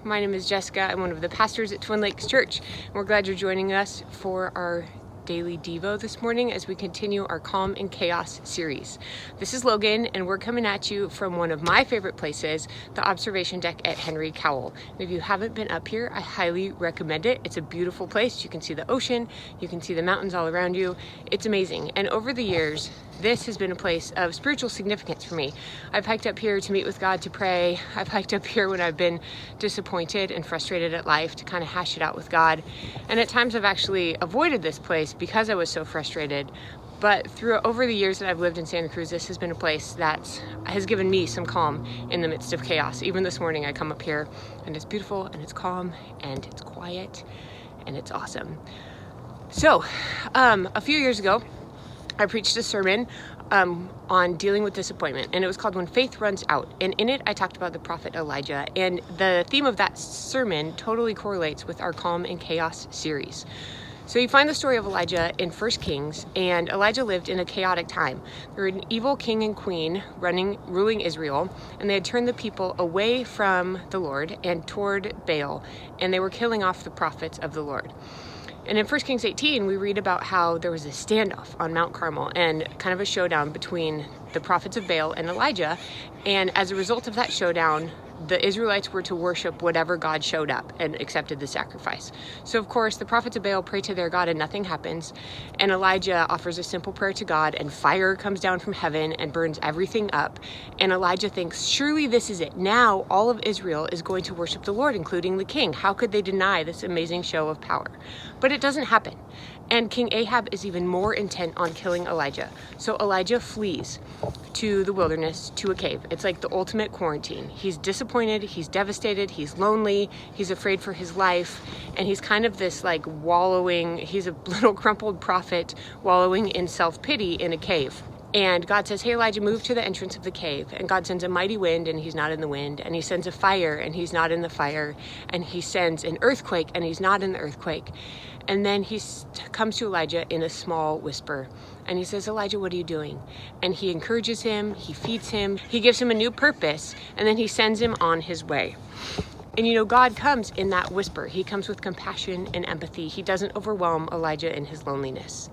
My name is Jessica. I'm one of the pastors at Twin Lakes Church. We're glad you're joining us for our daily Devo this morning as we continue our Calm in Chaos series. This is Logan, and we're coming at you from one of my favorite places, the observation deck at Henry Cowell. And if you haven't been up here, I highly recommend it. It's a beautiful place. You can see the ocean, you can see the mountains all around you. It's amazing. And over the years, this has been a place of spiritual significance for me. I've hiked up here to meet with God, to pray. I've hiked up here when I've been disappointed and frustrated at life to kind of hash it out with God. And at times I've actually avoided this place because I was so frustrated. But over the years that I've lived in Santa Cruz, this has been a place that has given me some calm in the midst of chaos. Even this morning I come up here and it's beautiful and it's calm and it's quiet and it's awesome. So a few years ago, I preached a sermon on dealing with disappointment, and it was called When Faith Runs Out. And in it, I talked about the prophet Elijah, and the theme of that sermon totally correlates with our Calm in Chaos series. So you find the story of Elijah in 1 Kings, and Elijah lived in a chaotic time. There were an evil king and queen ruling Israel, and they had turned the people away from the Lord and toward Baal, and they were killing off the prophets of the Lord. And in 1 Kings 18, we read about how there was a standoff on Mount Carmel and kind of a showdown between the prophets of Baal and Elijah. And as a result of that showdown, the Israelites were to worship whatever God showed up and accepted the sacrifice. So of course, the prophets of Baal pray to their God and nothing happens. And Elijah offers a simple prayer to God, and fire comes down from heaven and burns everything up. And Elijah thinks, surely this is it. Now all of Israel is going to worship the Lord, including the king. How could they deny this amazing show of power? But it doesn't happen. And King Ahab is even more intent on killing Elijah. So Elijah flees to the wilderness, to a cave. It's like the ultimate quarantine. He's disappointed, he's devastated, he's lonely, he's afraid for his life, and he's kind of this like wallowing, he's a little crumpled prophet wallowing in self-pity in a cave. And God says, hey, Elijah, move to the entrance of the cave. And God sends a mighty wind, and he's not in the wind. And he sends a fire, and he's not in the fire. And he sends an earthquake, and he's not in the earthquake. And then he comes to Elijah in a small whisper. And he says, Elijah, what are you doing? And he encourages him, he feeds him, he gives him a new purpose, and then he sends him on his way. And you know, God comes in that whisper. He comes with compassion and empathy. He doesn't overwhelm Elijah in his loneliness.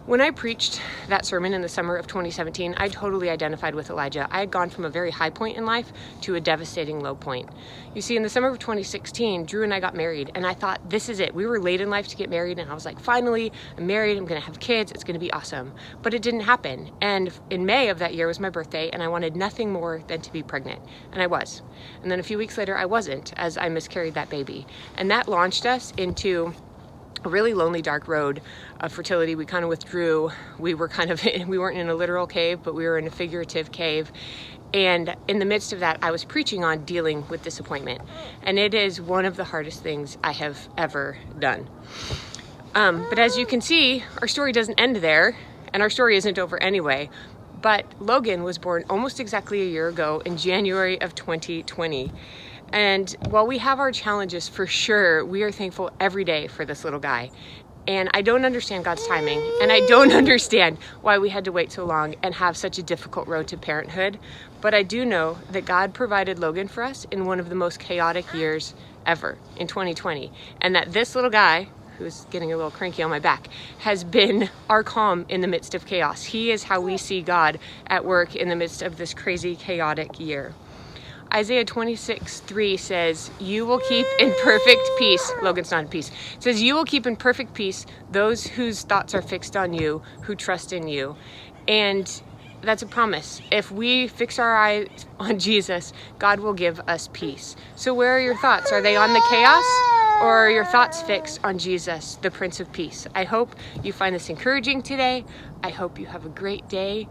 When I preached that sermon in the summer of 2017, I totally identified with Elijah. I had gone from a very high point in life to a devastating low point. You see, in the summer of 2016, Drew and I got married, and I thought, this is it. We were late in life to get married, and I was like, finally, I'm married, I'm gonna have kids, it's gonna be awesome. But it didn't happen. And in May of that year was my birthday, and I wanted nothing more than to be pregnant. And I was. And then a few weeks later, I wasn't, as I miscarried that baby. And that launched us into a really lonely, dark road of fertility. We kind of withdrew. We weren't in a literal cave, but we were in a figurative cave. And in the midst of that, I was preaching on dealing with disappointment. And it is one of the hardest things I have ever done. But as you can see, our story doesn't end there, and our story isn't over anyway. But Logan was born almost exactly a year ago in January of 2020. And while we have our challenges for sure, we are thankful every day for this little guy. And I don't understand God's timing, and I don't understand why we had to wait so long and have such a difficult road to parenthood. But I do know that God provided Logan for us in one of the most chaotic years ever, in 2020. And that this little guy, who's getting a little cranky on my back, has been our calm in the midst of chaos. He is how we see God at work in the midst of this crazy, chaotic year. Isaiah 26:3 says, you will keep in perfect peace. Logan's not in peace. It says, you will keep in perfect peace those whose thoughts are fixed on you, who trust in you. And that's a promise. If we fix our eyes on Jesus, God will give us peace. So where are your thoughts? Are they on the chaos? Or are your thoughts fixed on Jesus, the Prince of Peace? I hope you find this encouraging today. I hope you have a great day.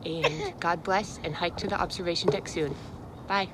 And God bless, and hike to the observation deck soon. Bye.